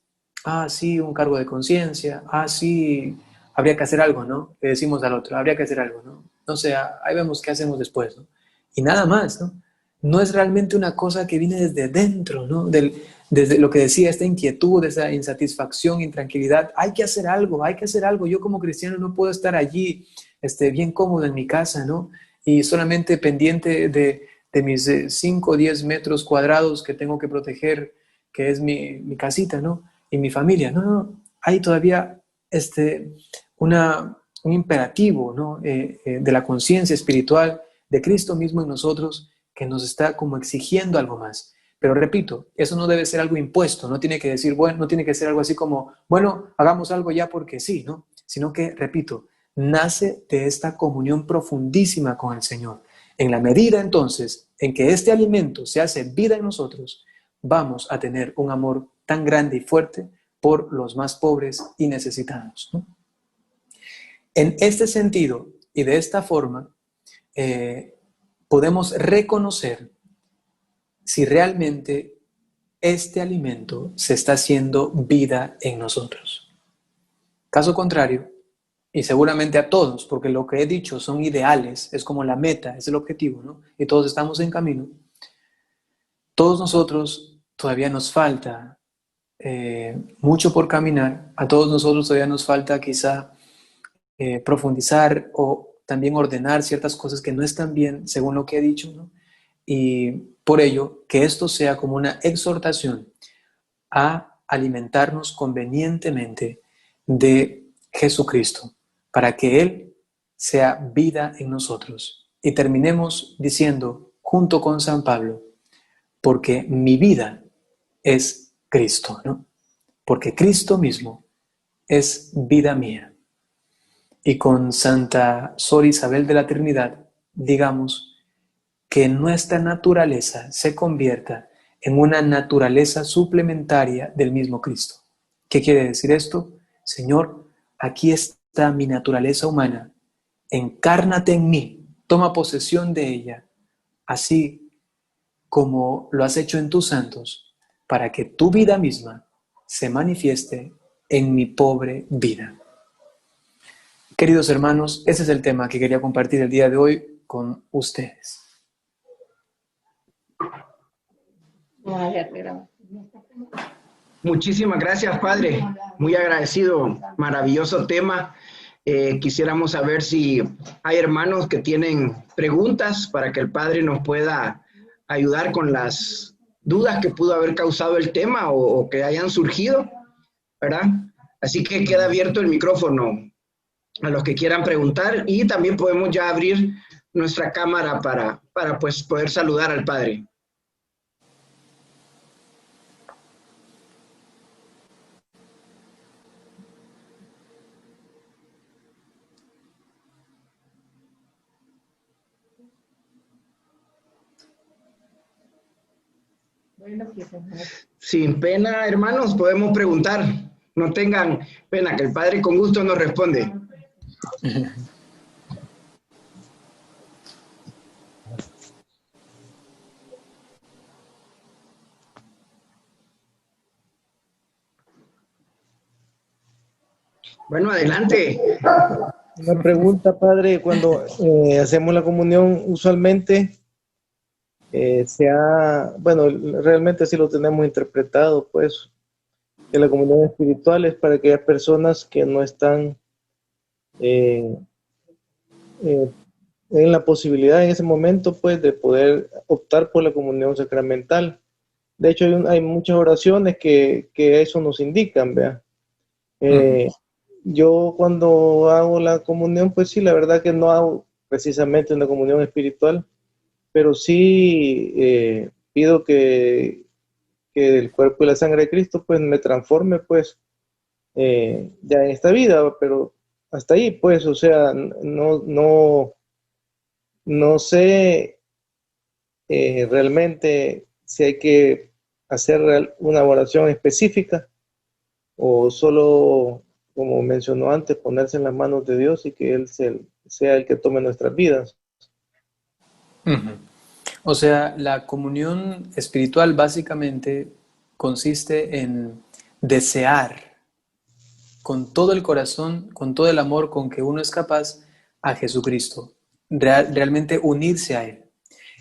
sí, un cargo de conciencia, sí, habría que hacer algo, ¿no? Le decimos al otro, habría que hacer algo, ¿no? No sé, ahí vemos qué hacemos después, ¿no? Y nada más, ¿no? No es realmente una cosa que viene desde dentro, ¿no? Desde lo que decía, esta inquietud, esa insatisfacción, intranquilidad. Hay que hacer algo, hay que hacer algo. Yo como cristiano no puedo estar allí, bien cómodo en mi casa, ¿no? Y solamente pendiente de mis 5 o 10 metros cuadrados que tengo que proteger, que es mi casita, ¿no? Y mi familia. No, no, hay todavía un imperativo, ¿no? De la conciencia espiritual de Cristo mismo en nosotros, que nos está como exigiendo algo más. Pero repito, eso no debe ser algo impuesto, no tiene que decir, bueno, no tiene que ser algo así como, bueno, hagamos algo ya porque sí, ¿no? Sino que, repito, nace de esta comunión profundísima con el Señor. En la medida entonces en que este alimento se hace vida en nosotros, vamos a tener un amor tan grande y fuerte por los más pobres y necesitados, ¿no? En este sentido y de esta forma, podemos reconocer si realmente este alimento se está haciendo vida en nosotros. Caso contrario, y seguramente a todos, porque lo que he dicho son ideales, es como la meta, es el objetivo, ¿no? Y todos estamos en camino. Todos nosotros todavía nos falta mucho por caminar, a todos nosotros todavía nos falta quizá profundizar o también ordenar ciertas cosas que no están bien según lo que he dicho, ¿no? Y por ello, que esto sea como una exhortación a alimentarnos convenientemente de Jesucristo, para que Él sea vida en nosotros. Y terminemos diciendo, junto con San Pablo, porque mi vida es Cristo, ¿no? Porque Cristo mismo es vida mía. Y con Santa Sor Isabel de la Trinidad, digamos que nuestra naturaleza se convierta en una naturaleza suplementaria del mismo Cristo. ¿Qué quiere decir esto? Señor, aquí está mi naturaleza humana, encárnate en mí, toma posesión de ella, así como lo has hecho en tus santos, para que tu vida misma se manifieste en mi pobre vida. Queridos hermanos, ese es el tema que quería compartir el día de hoy con ustedes. Muchísimas gracias, Padre. Muy agradecido. Maravilloso tema. Quisiéramos saber si hay hermanos que tienen preguntas para que el Padre nos pueda ayudar con las dudas que pudo haber causado el tema o que hayan surgido, ¿verdad? Así que queda abierto el micrófono a los que quieran preguntar y también podemos ya abrir nuestra cámara para pues poder saludar al Padre. Sin pena, hermanos, podemos preguntar. No tengan pena, que el Padre con gusto nos responde. Bueno, adelante. Una pregunta, padre, cuando hacemos la comunión, usualmente bueno, realmente así lo tenemos interpretado, pues, que la comunión espiritual es para aquellas personas que no están eh, eh, en la posibilidad en ese momento, pues, de poder optar por la comunión sacramental. De hecho, hay muchas oraciones que eso nos indican, ¿vea? Yo cuando hago la comunión, pues sí, la verdad que no hago precisamente una comunión espiritual, pero sí pido que el cuerpo y la sangre de Cristo pues me transforme pues ya en esta vida, pero hasta ahí pues, o sea, no sé realmente si hay que hacer una oración específica o solo, como mencionó antes, ponerse en las manos de Dios y que Él sea el que tome nuestras vidas. O sea, la comunión espiritual básicamente consiste en desear con todo el corazón, con todo el amor con que uno es capaz a Jesucristo, realmente unirse a Él.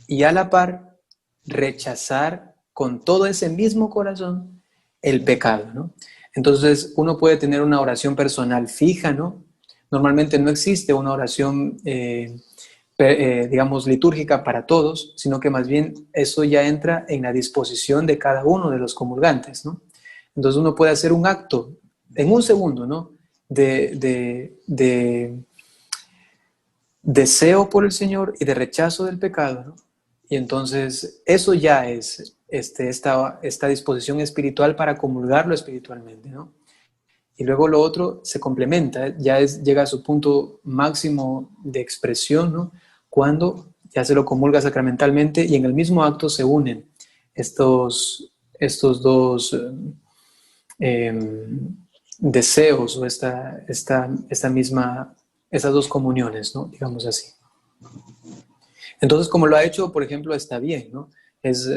Y a la par, rechazar con todo ese mismo corazón el pecado, ¿no? Entonces, uno puede tener una oración personal fija, ¿no? Normalmente no existe una oración, digamos, litúrgica para todos, sino que más bien eso ya entra en la disposición de cada uno de los comulgantes, ¿no? Entonces, uno puede hacer un acto en un segundo, ¿no? De deseo por el Señor y de rechazo del pecado, ¿no? Y entonces eso ya es esta disposición espiritual para comulgarlo espiritualmente, ¿no? Y luego lo otro se complementa, llega a su punto máximo de expresión, ¿no? Cuando ya se lo comulga sacramentalmente y en el mismo acto se unen estos dos deseos o estas dos comuniones, ¿no? Digamos así. Entonces, como lo ha hecho, por ejemplo, está bien, ¿no? Es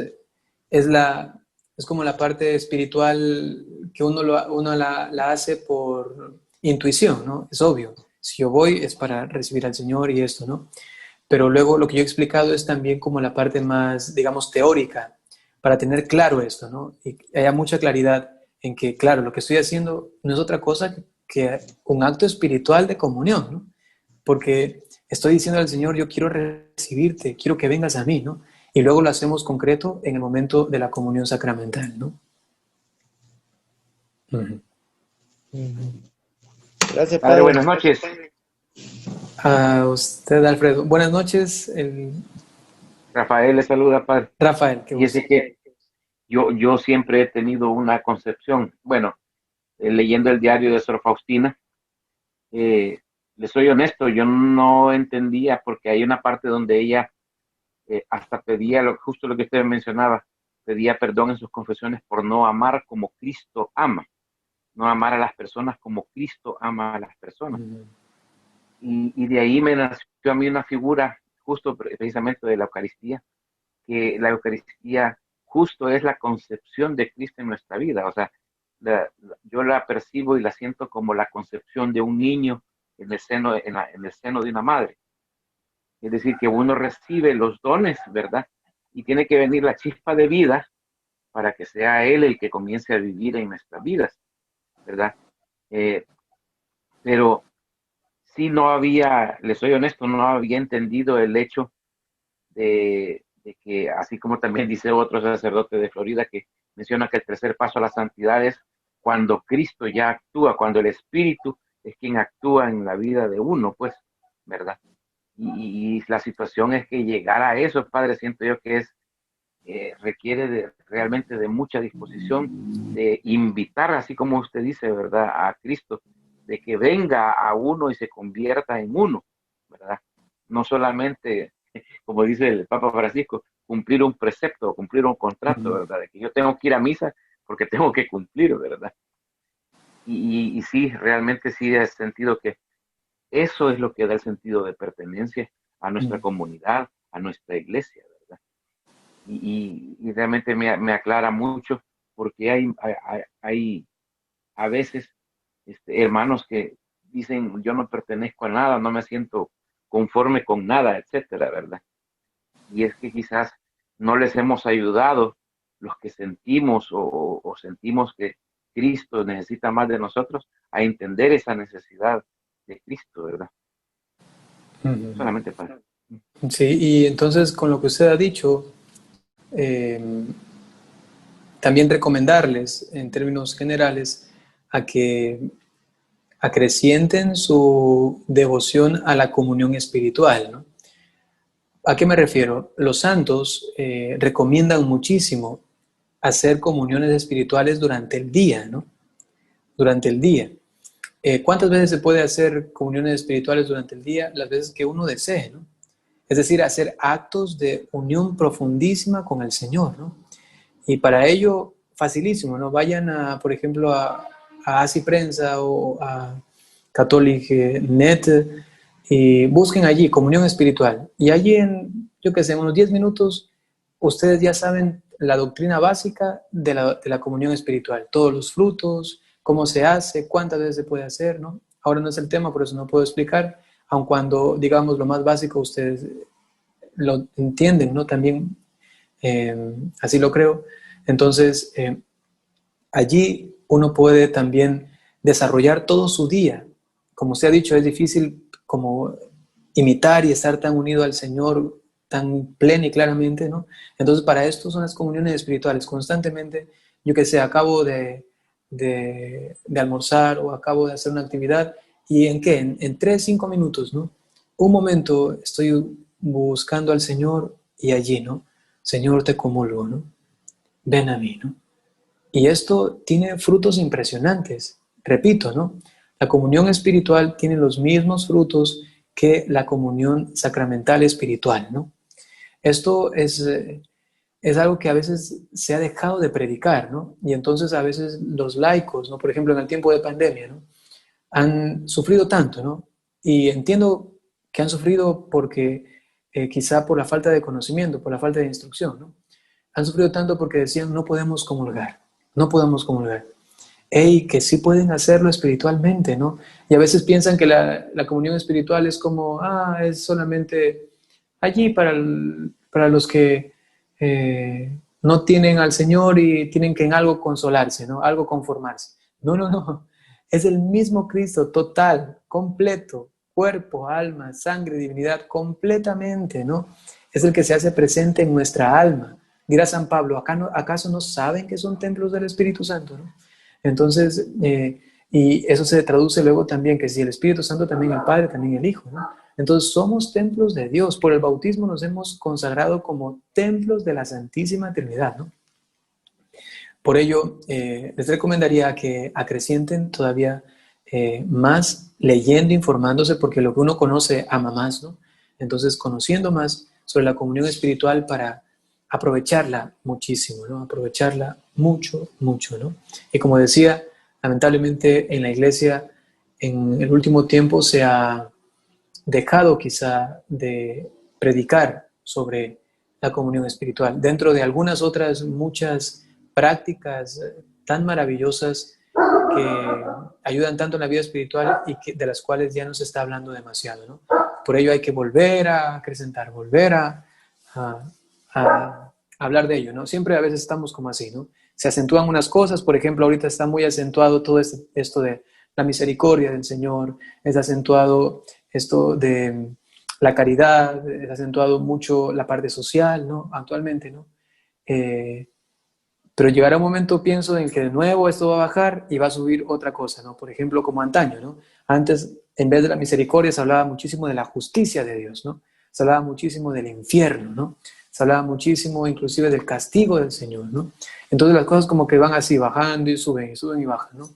como la parte espiritual que uno la hace por intuición, ¿no? Es obvio. Si yo voy es para recibir al Señor y esto, ¿no? Pero luego lo que yo he explicado es también como la parte más, digamos, teórica, para tener claro esto, ¿no? Y haya mucha claridad en que, claro, lo que estoy haciendo no es otra cosa que un acto espiritual de comunión, ¿no? Porque estoy diciendo al Señor, yo quiero recibirte, quiero que vengas a mí, ¿no? Y luego lo hacemos concreto en el momento de la comunión sacramental, ¿no? Uh-huh. Gracias, Padre. Buenas noches. A usted, Alfredo. Buenas noches. Rafael le saluda, Padre. Rafael, qué gusto. Y es que yo siempre he tenido una concepción, bueno, leyendo el diario de Sor Faustina, le soy honesto, yo no entendía porque hay una parte donde ella hasta pedía justo lo que usted mencionaba, pedía perdón en sus confesiones por no amar como Cristo ama, no amar a las personas como Cristo ama a las personas. Uh-huh. Y de ahí me nació a mí una figura justo precisamente de la Eucaristía, que la Eucaristía justo es la concepción de Cristo en nuestra vida. O sea, yo la percibo y la siento como la concepción de un niño en el seno de una madre. Es decir, que uno recibe los dones, ¿verdad? Y tiene que venir la chispa de vida para que sea Él el que comience a vivir en nuestras vidas, ¿verdad? Pero sí no había, les soy honesto, no había entendido el hecho de que, así como también dice otro sacerdote de Florida, que menciona que el tercer paso a la santidad es cuando Cristo ya actúa, cuando el Espíritu es quien actúa en la vida de uno, pues, ¿verdad? Y la situación es que llegar a eso, Padre, siento yo que requiere realmente de mucha disposición, de invitar, así como usted dice, ¿verdad?, a Cristo, de que venga a uno y se convierta en uno, ¿verdad? No solamente, como dice el Papa Francisco, cumplir un precepto, cumplir un contrato, ¿verdad? De que yo tengo que ir a misa porque tengo que cumplir, ¿verdad? Y sí, realmente sí he sentido que eso es lo que da el sentido de pertenencia a nuestra comunidad, a nuestra iglesia, ¿verdad? Y realmente me aclara mucho porque hay a veces hermanos que dicen, yo no pertenezco a nada, no me siento conforme con nada, etcétera, ¿verdad? Y es que quizás no les hemos ayudado los que sentimos o sentimos que Cristo necesita más de nosotros a entender esa necesidad de Cristo, ¿verdad? Uh-huh. Solamente para... Sí, y entonces con lo que usted ha dicho, también recomendarles en términos generales a que acrecienten su devoción a la comunión espiritual, ¿no? ¿A qué me refiero? Los santos recomiendan muchísimo hacer comuniones espirituales durante el día, ¿no? Durante el día. ¿Cuántas veces se puede hacer comuniones espirituales durante el día? Las veces que uno desee, ¿no? Es decir, hacer actos de unión profundísima con el Señor, ¿no? Y para ello, facilísimo, ¿no? Vayan, por ejemplo, a Así Prensa o a Catholic.net y busquen allí comunión espiritual. Y allí yo qué sé, en unos 10 minutos ustedes ya saben la doctrina básica de la comunión espiritual, todos los frutos, cómo se hace, cuántas veces se puede hacer, ¿no? Ahora no es el tema, por eso no puedo explicar, aun cuando, digamos, lo más básico ustedes lo entienden, ¿no? También así lo creo. Entonces, allí uno puede también desarrollar todo su día. Como usted ha dicho, es difícil como imitar y estar tan unido al Señor tan pleno y claramente, ¿no? Entonces, para esto son las comuniones espirituales. Constantemente, yo que sé, acabo de almorzar o acabo de hacer una actividad y ¿en qué? En 3, 5 minutos, ¿no? Un momento estoy buscando al Señor y allí, ¿no? Señor, te comulgo, ¿no? Ven a mí, ¿no? Y esto tiene frutos impresionantes. Repito, ¿no? La comunión espiritual tiene los mismos frutos que la comunión sacramental espiritual, ¿no? Esto es algo que a veces se ha dejado de predicar, ¿no? Y entonces a veces los laicos, ¿no? Por ejemplo, en el tiempo de pandemia, ¿no? Han sufrido tanto, ¿no? Y entiendo que han sufrido porque quizá por la falta de conocimiento, por la falta de instrucción, ¿no? Han sufrido tanto porque decían no podemos comulgar, no podemos comulgar. Ey, que sí pueden hacerlo espiritualmente, ¿no? Y a veces piensan que la comunión espiritual es como, es solamente allí para los que no tienen al Señor y tienen que en algo consolarse, ¿no? Algo conformarse. No, no, no. Es el mismo Cristo, total, completo, cuerpo, alma, sangre, divinidad, completamente, ¿no? Es el que se hace presente en nuesra alma. Dirá San Pablo, ¿acaso no saben que son templos del Espíritu Santo, ¿no? Entonces, y eso se traduce luego también, que si el Espíritu Santo, también el Padre, también el Hijo, ¿no? Entonces somos templos de Dios. Por el bautismo nos hemos consagrado como templos de la Santísima Trinidad, ¿no? Por ello, les recomendaría que acrecienten todavía más leyendo, informándose, porque lo que uno conoce ama más, ¿no? Entonces, conociendo más sobre la comunión espiritual para aprovecharla muchísimo, ¿no? Aprovecharla mucho, mucho, ¿no? Y como decía, lamentablemente en la iglesia en el último tiempo se ha dejado quizá de predicar sobre la comunión espiritual, dentro de algunas otras muchas prácticas tan maravillosas que ayudan tanto en la vida espiritual y de las cuales ya no se está hablando demasiado, ¿no? Por ello hay que volver a acrecentar, volver a hablar de ello, ¿no? Siempre a veces estamos como así, ¿no? Se acentúan unas cosas, por ejemplo, ahorita está muy acentuado todo esto de la misericordia del Señor, es acentuado esto de la caridad, es acentuado mucho la parte social, ¿no? Actualmente, ¿no? Pero llegará un momento, pienso, en que de nuevo esto va a bajar y va a subir otra cosa, ¿no? Por ejemplo, como antaño, ¿no? Antes, en vez de la misericordia, se hablaba muchísimo de la justicia de Dios, ¿no? Se hablaba muchísimo del infierno, ¿no? Se hablaba muchísimo inclusive del castigo del Señor, ¿no? Entonces las cosas como que van así, bajando y suben y bajan, ¿no?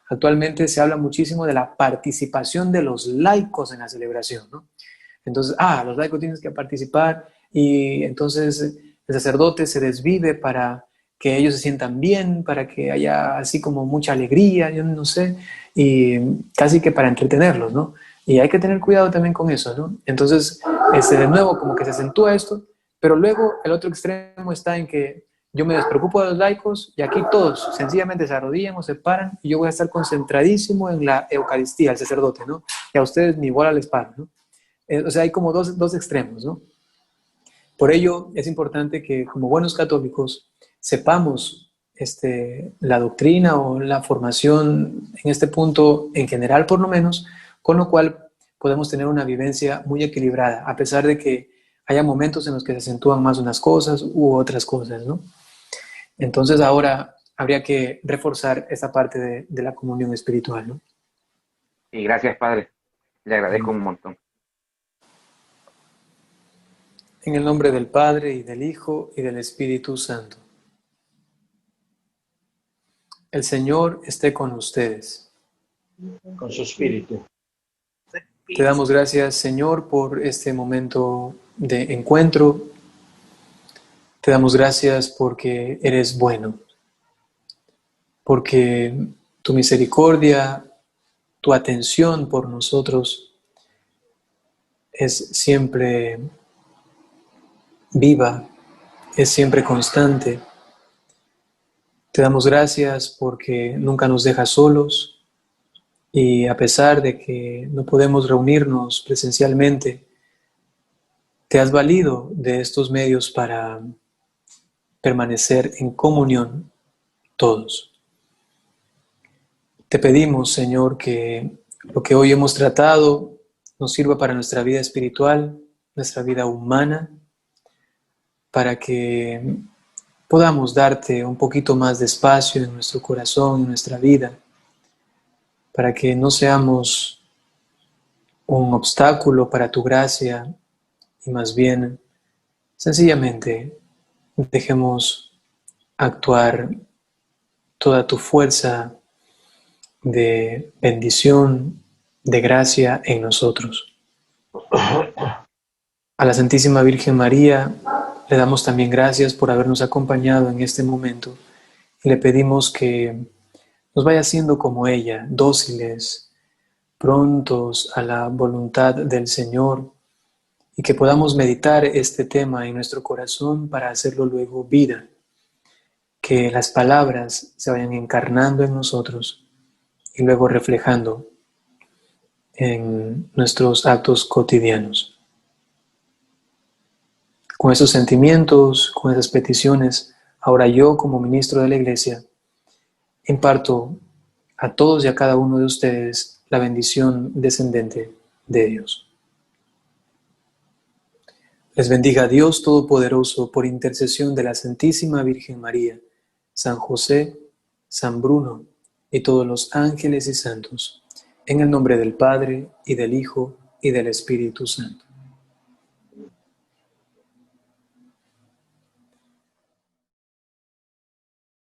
Actualmente se habla muchísimo de la participación de los laicos en la celebración, ¿no? Entonces, los laicos tienen que participar y entonces el sacerdote se desvive para que ellos se sientan bien, para que haya así como mucha alegría, yo no sé, y casi que para entretenerlos, ¿no? Y hay que tener cuidado también con eso, ¿no? Entonces, de nuevo como que se acentúa esto, pero luego el otro extremo está en que yo me despreocupo de los laicos y aquí todos sencillamente se arrodillan o se paran y yo voy a estar concentradísimo en la Eucaristía, el sacerdote, ¿no? Y a ustedes ni bola les paro, ¿no? O sea, hay como dos extremos, ¿no? Por ello es importante que como buenos católicos sepamos la doctrina o la formación en este punto en general por lo menos, con lo cual podemos tener una vivencia muy equilibrada, a pesar de que haya momentos en los que se acentúan más unas cosas u otras cosas, ¿no? Entonces ahora habría que reforzar esta parte de la comunión espiritual, ¿no? Y gracias, Padre. Le agradezco un montón. En el nombre del Padre, y del Hijo, y del Espíritu Santo. El Señor esté con ustedes. Con su espíritu. Te damos gracias, Señor, por este momento de encuentro. Te damos gracias porque eres bueno, porque tu misericordia, tu atención por nosotros es siempre viva, es siempre constante. Te damos gracias porque nunca nos dejas solos y a pesar de que no podemos reunirnos presencialmente, te has valido de estos medios para permanecer en comunión todos. Te pedimos, Señor, que lo que hoy hemos tratado nos sirva para nuestra vida espiritual, nuestra vida humana, para que podamos darte un poquito más de espacio en nuestro corazón, en nuestra vida, para que no seamos un obstáculo para tu gracia y más bien, sencillamente, dejemos actuar toda tu fuerza de bendición, de gracia en nosotros. A la Santísima Virgen María le damos también gracias por habernos acompañado en este momento y le pedimos que nos vaya haciendo como ella, dóciles, prontos a la voluntad del Señor y que podamos meditar este tema en nuestro corazón para hacerlo luego vida, que las palabras se vayan encarnando en nosotros y luego reflejando en nuestros actos cotidianos. Con esos sentimientos, con esas peticiones, ahora yo como ministro de la Iglesia imparto a todos y a cada uno de ustedes la bendición descendente de Dios. Les bendiga Dios Todopoderoso por intercesión de la Santísima Virgen María, San José, San Bruno y todos los ángeles y santos, en el nombre del Padre, y del Hijo, y del Espíritu Santo.